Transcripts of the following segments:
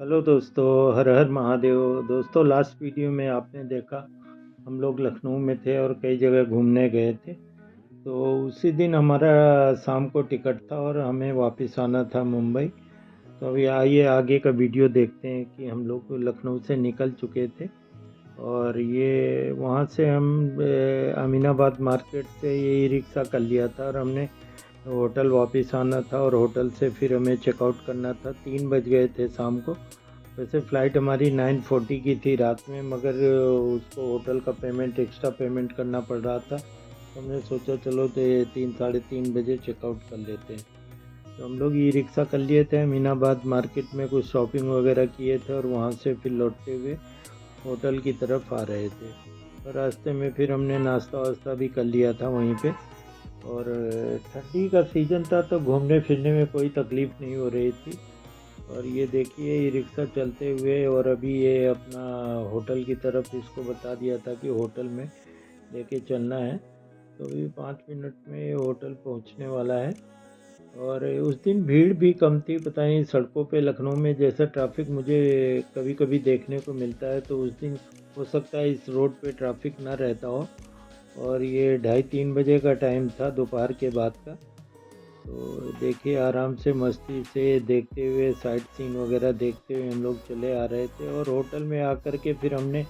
Hello दोस्तों, हर हर महादेव। दोस्तों, last video में आपने देखा हम लोग लखनऊ में थे और कई जगह घूमने गए थे। तो उसी दिन हमारा शाम को टिकट था और हमें वापस आना था मुंबई। तो अभी आइए आगे का वीडियो देखते हैं कि हम लोग लखनऊ से निकल चुके थे और ये वहाँ से हम अमीनाबाद मार्केट से ये ई रिक्शा कर लिया था और हमने होटल वापस आना था और होटल से फिर हमें चेकआउट करना था। 3 बज गए थे शाम को। वैसे फ़्लाइट हमारी 9:40 की थी रात में, मगर उसको होटल का पेमेंट एक्स्ट्रा पेमेंट करना पड़ रहा था। तो हमने सोचा चलो तो ये 3 साढ़े 3 बजे चेकआउट कर लेते हैं। तो हम लोग ई रिक्शा कर लिए थे, अमीनाबाद मार्केट में कुछ शॉपिंग वगैरह किए थे और वहाँ से फिर लौटते हुए होटल की तरफ आ रहे थे। और रास्ते में फिर हमने नाश्ता वास्ता भी कर लिया था वहीं पे। और ठंडी का सीज़न था तो घूमने फिरने में कोई तकलीफ़ नहीं हो रही थी। और ये देखिए ये रिक्शा चलते हुए, और अभी ये अपना होटल की तरफ इसको बता दिया था कि होटल में लेके चलना है। तो अभी 5 मिनट में ये होटल पहुंचने वाला है। और उस दिन भीड़ भी कम थी। पता नहीं सड़कों पे लखनऊ में जैसा ट्रैफिक मुझे कभी कभी देखने को मिलता है, तो उस दिन हो सकता है इस रोड पे ट्रैफिक ना रहता हो। और ये 2:30-3 बजे का टाइम था, दोपहर के बाद का। तो देखिए आराम से मस्ती से देखते हुए, साइट सीन वगैरह देखते हुए हम लोग चले आ रहे थे। और होटल में आकर के फिर हमने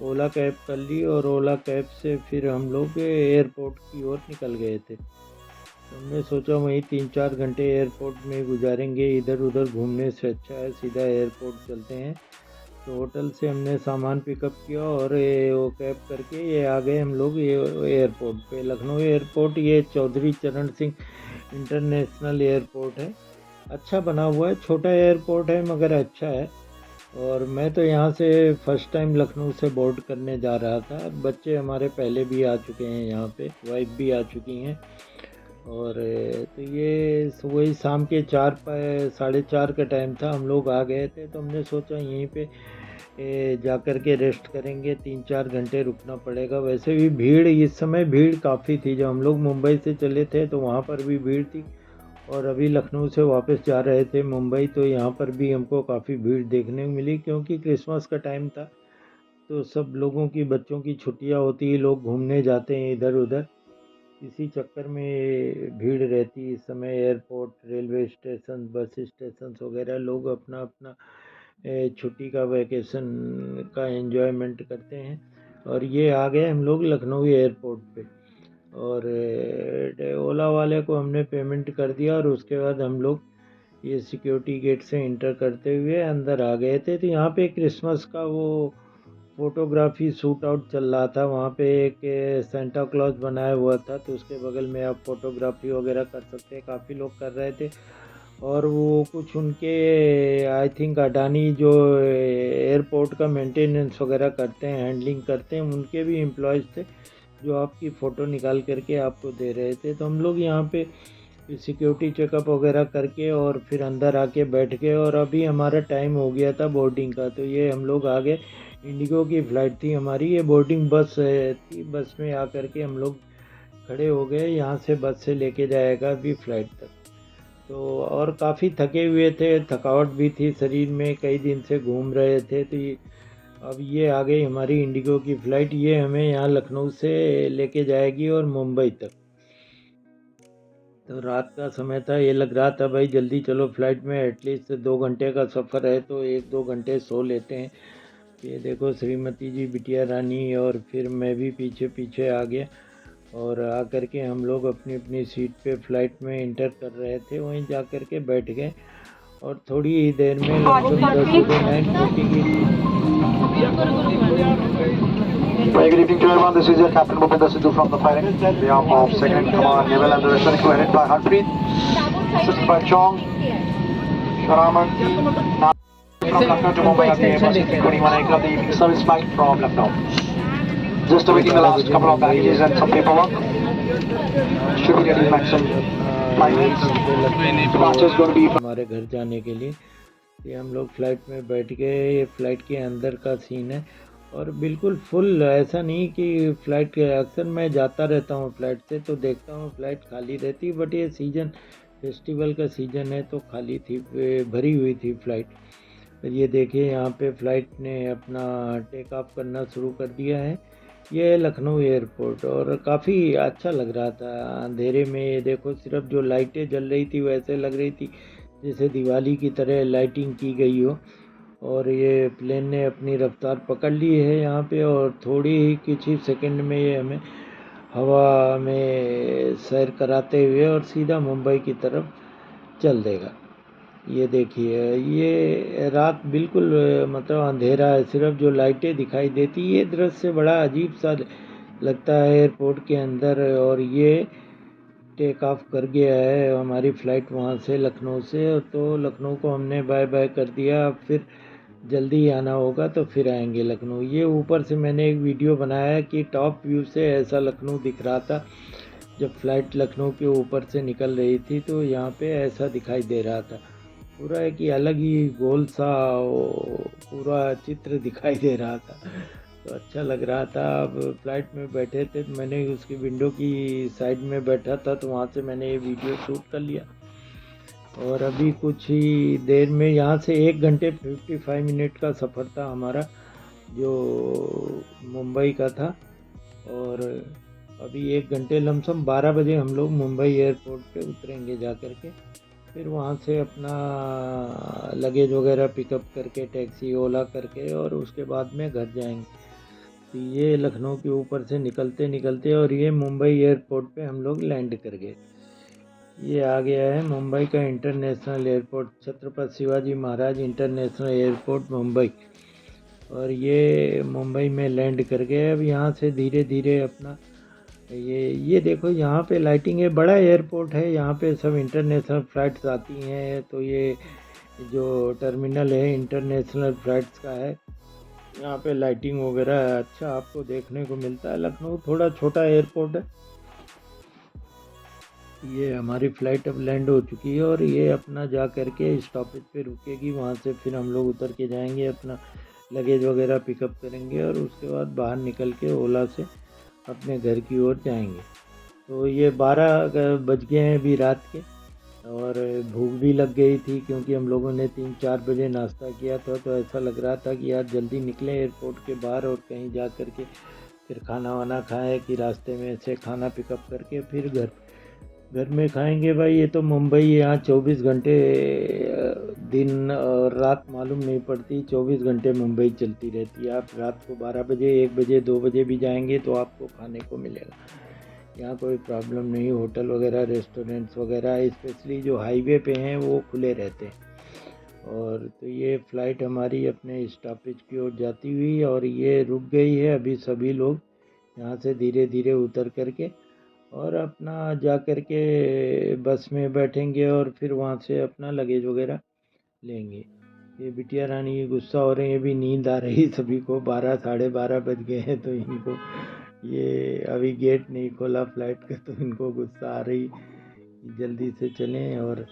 ओला कैब कर ली और ओला कैब से फिर हम लोग एयरपोर्ट की ओर निकल गए थे। तो हमने सोचा वहीं 3-4 घंटे एयरपोर्ट में गुजारेंगे, इधर उधर घूमने से अच्छा है सीधा एयरपोर्ट चलते हैं। तो होटल से हमने सामान पिकअप किया और ये वो कैब करके ये आ गए हम लोग ये एयरपोर्ट पे। लखनऊ एयरपोर्ट ये चौधरी चरण सिंह इंटरनेशनल एयरपोर्ट है। अच्छा बना हुआ है, छोटा एयरपोर्ट है मगर अच्छा है। और मैं तो यहाँ से फर्स्ट टाइम लखनऊ से बोर्ड करने जा रहा था। बच्चे हमारे पहले भी आ चुके हैं यहाँ पे, वाइफ भी आ चुकी हैं। और तो ये वही शाम के 4 साढ़े 4 का टाइम था, हम लोग आ गए थे। तो हमने सोचा यहीं पे जा कर के रेस्ट करेंगे, 3-4 घंटे रुकना पड़ेगा। वैसे भी भीड़ इस समय भीड़ काफ़ी थी। जब हम लोग मुंबई से चले थे तो वहाँ पर भी भीड़ थी, और अभी लखनऊ से वापस जा रहे थे मुंबई तो यहाँ पर भी हमको काफ़ी भीड़ देखने को मिली, क्योंकि क्रिसमस का टाइम था। तो सब लोगों की, बच्चों की छुट्टियाँ होती है, लोग घूमने जाते हैं इधर उधर। इसी चक्कर में भीड़ रहती है इस समय। Airport, railway station, bus station वगैरह लोग अपना अपना छुट्टी का, वैकेशन का एंजॉयमेंट करते हैं। और ये आ गए हम लोग लखनऊ एयरपोर्ट पे। और ओला वाले को हमने पेमेंट कर दिया और उसके बाद हम लोग ये सिक्योरिटी गेट से इंटर करते हुए अंदर आ गए थे। तो यहाँ पे क्रिसमस का वो फोटोग्राफी शूट आउट चल रहा था। वहाँ पे एक सेंटा क्लॉज बनाया हुआ था, तो उसके बगल में आप फोटोग्राफी वगैरह कर सकते हैं। काफ़ी लोग कर रहे थे। और वो कुछ उनके, आई थिंक अडानी जो एयरपोर्ट का मेंटेनेंस वगैरह करते हैं, हैंडलिंग करते हैं, उनके भी एम्प्लॉयज़ थे जो आपकी फ़ोटो निकाल करके आपको दे रहे थे। तो हम लोग यहाँ पे सिक्योरिटी चेकअप वगैरह करके और फिर अंदर आके बैठ गए। और अभी हमारा टाइम हो गया था बोर्डिंग का। तो ये हम लोग आगे, इंडिगो की फ़्लाइट थी हमारी, ये बोर्डिंग बस थी। बस में आकर के हम लोग खड़े हो गए। यहाँ से बस से लेके जाएगा अभी फ़्लाइट तक। तो और काफ़ी थके हुए थे, थकावट भी थी शरीर में, कई दिन से घूम रहे थे। तो अब ये आ गई हमारी इंडिगो की फ़्लाइट। ये हमें यहाँ लखनऊ से लेके जाएगी और मुंबई तक। तो रात का समय था, ये लग रहा था भाई जल्दी चलो फ्लाइट में, एटलीस्ट 2 घंटे का सफ़र है तो 1-2 घंटे सो लेते हैं। ये देखो श्रीमती जी, बिटिया रानी और फिर मैं भी पीछे पीछे आ गया। और आकर के हम लोग अपनी अपनी सीट पे फ़्लाइट में इंटर कर रहे थे, वहीं जा कर के बैठ गए। और थोड़ी ही देर में लगभग 9:40 की। Very good evening to everyone. This is your Captain Bhupender Sidhu from the fighting behalf of Second Command Naval and the rest of the crew headed by Harpreet, assisted by Chong, Sharaman, now from Lucknow to Mumbai on the Airbus A321 aircraft, the evening service flight from Lucknow. Just awaiting the last couple of baggages and some paperwork. Should be ready in maximum 5 minutes. Departure is going to be from हमारे घर जाने के लिए ये हम लोग flight में बैठ गए। ये फ़्लाइट के अंदर का सीन है और बिल्कुल फुल, ऐसा नहीं कि फ़्लाइट के, अक्सर मैं जाता रहता हूँ फ़्लाइट से तो देखता हूँ फ़्लाइट खाली रहती है, बट ये सीज़न फेस्टिवल का सीज़न है तो खाली थी, भरी हुई थी फ़्लाइट। ये देखिए यहाँ पे फ़्लाइट ने अपना टेक ऑफ करना शुरू कर दिया है। ये है लखनऊ एयरपोर्ट और काफ़ी अच्छा लग रहा था अंधेरे में। ये देखो सिर्फ जो लाइटें जल रही थी वैसे लग रही थी जैसे दिवाली की तरह लाइटिंग की गई हो। और ये प्लेन ने अपनी रफ्तार पकड़ ली है यहाँ पे और थोड़ी ही कुछ ही सेकंड में ये हमें हवा में सैर कराते हुए और सीधा मुंबई की तरफ चल देगा। ये देखिए ये रात बिल्कुल मतलब अंधेरा है, सिर्फ जो लाइटें दिखाई देती। ये दृश्य बड़ा अजीब सा लगता है एयरपोर्ट के अंदर। और ये टेक ऑफ कर गया है हमारी फ़्लाइट वहाँ से लखनऊ से। तो लखनऊ को हमने बाय बाय कर दिया। अब फिर जल्दी आना होगा तो फिर आएंगे लखनऊ। ये ऊपर से मैंने एक वीडियो बनाया कि टॉप व्यू से ऐसा लखनऊ दिख रहा था। जब फ़्लाइट लखनऊ के ऊपर से निकल रही थी तो यहाँ पे ऐसा दिखाई दे रहा था। पूरा एक ही अलग ही गोल सा पूरा चित्र दिखाई दे रहा था। तो अच्छा लग रहा था। अब फ्लाइट में बैठे थे तो मैंने उसकी विंडो की साइड में बैठा था तो वहाँ से मैंने ये वीडियो शूट कर लिया। और अभी कुछ ही देर में यहाँ से 1 घंटे 55 मिनट का सफ़र था हमारा जो मुंबई का था। और अभी 1 घंटे लमसम 12 बजे हम लोग मुंबई एयरपोर्ट पे उतरेंगे जा कर के। फिर वहाँ से अपना लगेज वगैरह पिकअप करके टैक्सी ओला करके और उसके बाद में घर जाएंगे। तो ये लखनऊ के ऊपर से निकलते निकलते और ये मुंबई एयरपोर्ट पे हम लोग लैंड कर गए। ये आ गया है मुंबई का international airport, Chhatrapati Shivaji Maharaj international airport Mumbai. और ये मुंबई में लैंड कर गए। अब यहाँ से धीरे धीरे अपना ये देखो यहाँ पे लाइटिंग है। बड़ा एयरपोर्ट है, यहाँ पे सब इंटरनेशनल फ़्लाइट्स आती हैं। तो ये जो टर्मिनल है इंटरनेशनल फ़्लाइट्स का है। यहाँ पे लाइटिंग वगैरह अच्छा आपको देखने को मिलता है। लखनऊ थोड़ा छोटा एयरपोर्ट है। ये हमारी फ़्लाइट अब लैंड हो चुकी है और ये अपना जा कर के स्टॉपेज पे रुकेगी। वहाँ से फिर हम लोग उतर के जाएंगे, अपना लगेज वगैरह पिकअप करेंगे और उसके बाद बाहर निकल के ओला से अपने घर की ओर जाएंगे। तो ये 12 बज गए हैं अभी रात के और भूख भी लग गई थी क्योंकि हम लोगों ने 3-4 बजे नाश्ता किया था। तो ऐसा लग रहा था कि यार जल्दी निकलें एयरपोर्ट के बाहर और कहीं जा कर के फिर खाना वाना खाएं कि रास्ते में से खाना पिकअप करके फिर घर में खाएंगे। भाई ये तो मुंबई है, यहाँ 24 घंटे दिन और रात मालूम नहीं पड़ती। 24 घंटे मुंबई चलती रहती है। आप रात को 12 बजे 1 बजे 2 बजे भी जाएंगे तो आपको खाने को मिलेगा। यहाँ कोई प्रॉब्लम नहीं। होटल वगैरह रेस्टोरेंट्स वगैरह स्पेशली जो हाईवे पे हैं वो खुले रहते हैं। और तो ये फ़्लाइट हमारी अपने स्टॉपेज की ओर जाती हुई और ये रुक गई है। अभी सभी लोग यहाँ से धीरे धीरे उतर करके और अपना जा कर के बस में बैठेंगे और फिर वहाँ से अपना लगेज वगैरह लेंगे। ये बिटिया रानी गुस्सा हो रही है, अभी नींद आ रही सभी को। 12 साढ़े 12 बज गए हैं तो इनको ये अभी गेट नहीं खोला फ़्लाइट का तो इनको गुस्सा आ रही जल्दी से चलें और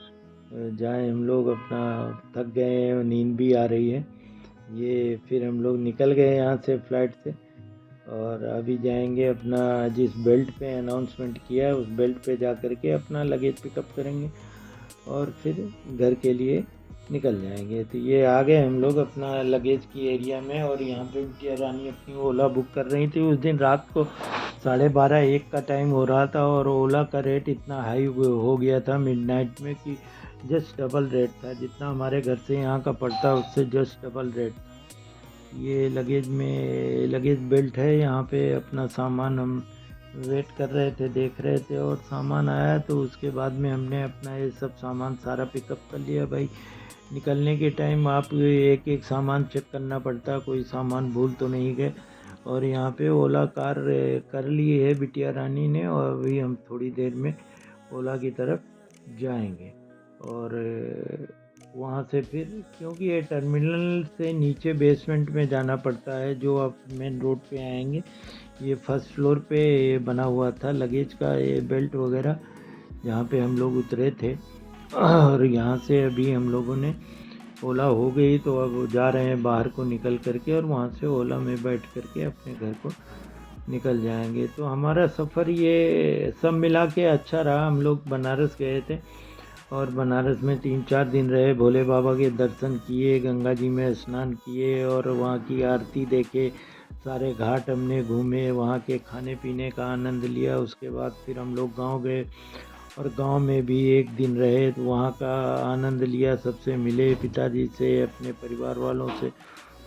जाएं हम लोग। अपना थक गए हैं और नींद भी आ रही है। ये फिर हम लोग निकल गए यहाँ से फ़्लाइट से और अभी जाएंगे अपना जिस बेल्ट पे अनाउंसमेंट किया है उस बेल्ट पे जा कर के अपना लगेज पिकअप करेंगे और फिर घर के लिए निकल जाएंगे। तो ये आ गए हम लोग अपना लगेज की एरिया में। और यहाँ पे बिटिया रानी अपनी ओला बुक कर रही थी। उस दिन रात को 12:30-1 का टाइम हो रहा था और ओला का रेट इतना हाई हो गया था मिडनाइट में कि जस्ट डबल रेट था। जितना हमारे घर से यहाँ का पड़ता उससे जस्ट डबल रेट। ये लगेज बेल्ट है। यहाँ पे अपना सामान हम वेट कर रहे थे, देख रहे थे और सामान आया तो उसके बाद में हमने अपना ये सब सामान सारा पिकअप कर लिया। भाई निकलने के टाइम आप एक एक सामान चेक करना पड़ता, कोई सामान भूल तो नहीं गए। और यहाँ पे ओला कार कर ली है बिटिया रानी ने और अभी हम थोड़ी देर में ओला की तरफ जाएंगे। और वहाँ से फिर क्योंकि ये टर्मिनल से नीचे बेसमेंट में जाना पड़ता है जो आप मेन रोड पे आएंगे। ये फर्स्ट फ्लोर पे बना हुआ था लगेज का ये बेल्ट वगैरह जहाँ पे हम लोग उतरे थे। और यहाँ से अभी हम लोगों ने ओला हो गई तो अब जा रहे हैं बाहर को निकल करके और वहाँ से ओला में बैठ करके अपने घर को निकल जाएंगे। तो हमारा सफ़र ये सब मिला के अच्छा रहा। हम लोग बनारस गए थे और बनारस में 3-4 दिन रहे, भोले बाबा के दर्शन किए, गंगा जी में स्नान किए और वहाँ की आरती देखे, सारे घाट हमने घूमे, वहाँ के खाने पीने का आनंद लिया। उसके बाद फिर हम लोग गांव गए और गांव में भी एक दिन रहे, तो वहाँ का आनंद लिया, सबसे मिले, पिताजी से, अपने परिवार वालों से।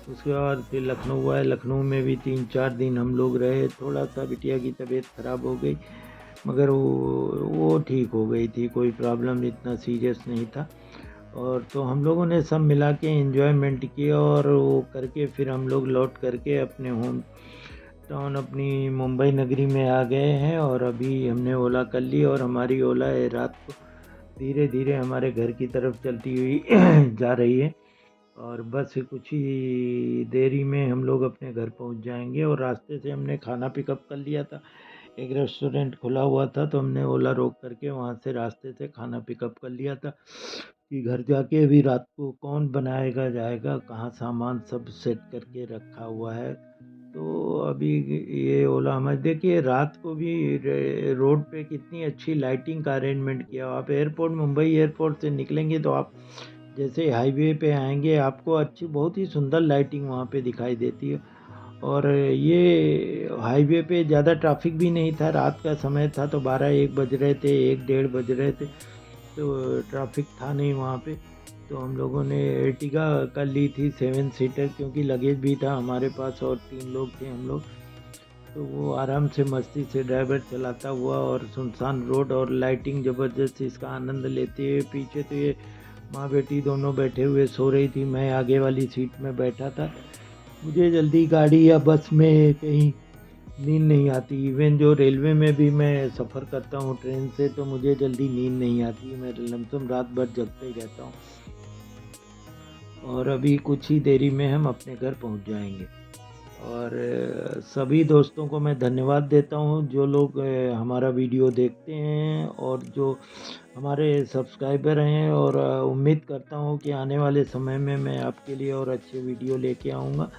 उसके बाद फिर लखनऊ आए, लखनऊ में भी 3-4 दिन हम लोग रहे। थोड़ा सा बिटिया की तबीयत ख़राब हो गई, मगर वो ठीक हो गई थी, कोई प्रॉब्लम इतना सीरियस नहीं था। और तो हम लोगों ने सब मिला के एंजॉयमेंट किया और वो करके फिर हम लोग लौट करके अपने होम टाउन अपनी मुंबई नगरी में आ गए हैं। और अभी हमने ओला कर ली और हमारी ओला रात को धीरे धीरे हमारे घर की तरफ चलती हुई जा रही है और बस कुछ ही देरी में हम लोग अपने घर पहुंच जाएंगे। और रास्ते से हमने खाना पिकअप कर लिया था, एक रेस्टोरेंट खुला हुआ था, तो हमने ओला रोक करके वहाँ से रास्ते से खाना पिकअप कर लिया था कि घर जाके अभी रात को कौन बनाएगा जाएगा, कहाँ सामान सब सेट करके रखा हुआ है। तो अभी ये ओला हमारे देखिए रात को भी रोड पे कितनी अच्छी लाइटिंग का अरेंजमेंट किया। आप एयरपोर्ट, मुंबई एयरपोर्ट से निकलेंगे तो आप जैसे हाईवे पे आएंगे, आपको अच्छी बहुत ही सुंदर लाइटिंग वहाँ पे दिखाई देती है। और ये हाईवे पे ज़्यादा ट्रैफिक भी नहीं था, रात का समय था, तो 12-1 बज रहे थे, 1-1:30 बज रहे थे, तो ट्रैफिक था नहीं वहाँ पे। तो हम लोगों ने एर्टिगा कर ली थी 7 सीटर, क्योंकि लगेज भी था हमारे पास और 3 लोग थे हम लोग। तो वो आराम से मस्ती से ड्राइवर चलाता हुआ और सुनसान रोड और लाइटिंग ज़बरदस्त, इसका आनंद लेते हुए। पीछे तो ये माँ बेटी दोनों बैठे हुए सो रही थी, मैं आगे वाली सीट में बैठा था। मुझे जल्दी गाड़ी या बस में कहीं नींद नहीं आती। इवन जो रेलवे में भी मैं सफ़र करता हूँ ट्रेन से, तो मुझे जल्दी नींद नहीं आती, मैं लमसम रात भर जगता ही रहता हूँ। और अभी कुछ ही देरी में हम अपने घर पहुँच जाएंगे। और सभी दोस्तों को मैं धन्यवाद देता हूँ जो लोग हमारा वीडियो देखते हैं और जो हमारे सब्सक्राइबर हैं। और उम्मीद करता हूँ कि आने वाले समय में मैं आपके लिए और अच्छे वीडियो लेके आऊँगा।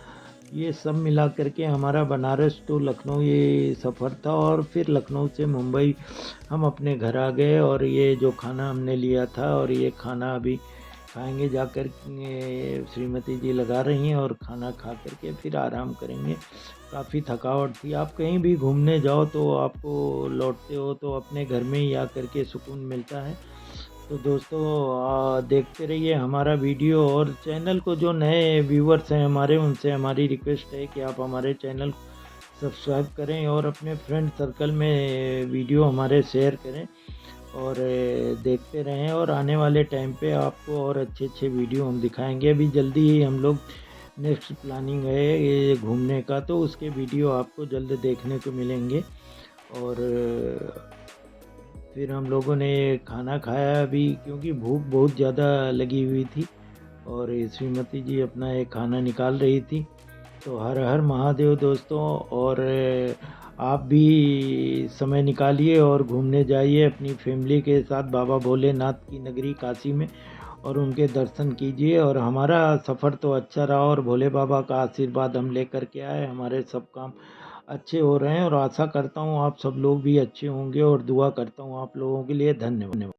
ये सब मिला करके हमारा बनारस टू लखनऊ ये सफ़र था। और फिर लखनऊ से मुंबई हम अपने घर आ गए और ये जो खाना हमने लिया था और ये खाना अभी खाएंगे जाकर के, श्रीमती जी लगा रही हैं और खाना खा करके फिर आराम करेंगे। काफ़ी थकावट थी। आप कहीं भी घूमने जाओ तो आपको लौटते हो तो अपने घर में ही आकर के सुकून मिलता है। तो दोस्तों देखते रहिए हमारा वीडियो। और चैनल को जो नए व्यूवर्स हैं हमारे, उनसे हमारी रिक्वेस्ट है कि आप हमारे चैनल सब्सक्राइब करें और अपने फ्रेंड सर्कल में वीडियो हमारे शेयर करें और देखते रहें। और आने वाले टाइम पे आपको और अच्छे अच्छे वीडियो हम दिखाएंगे। अभी जल्दी ही हम लोग नेक्स्ट प्लानिंग है ये घूमने का, तो उसके वीडियो आपको जल्द देखने को मिलेंगे। और फिर हम लोगों ने खाना खाया अभी, क्योंकि भूख बहुत ज़्यादा लगी हुई थी और श्रीमती जी अपना एक खाना निकाल रही थी। तो हर हर महादेव दोस्तों। और आप भी समय निकालिए और घूमने जाइए अपनी फैमिली के साथ बाबा भोलेनाथ की नगरी काशी में और उनके दर्शन कीजिए। और हमारा सफ़र तो अच्छा रहा और भोले बाबा का आशीर्वाद हम लेकर के आए, हमारे सब काम अच्छे हो रहे हैं और आशा करता हूँ आप सब लोग भी अच्छे होंगे और दुआ करता हूँ आप लोगों के लिए। धन्यवाद।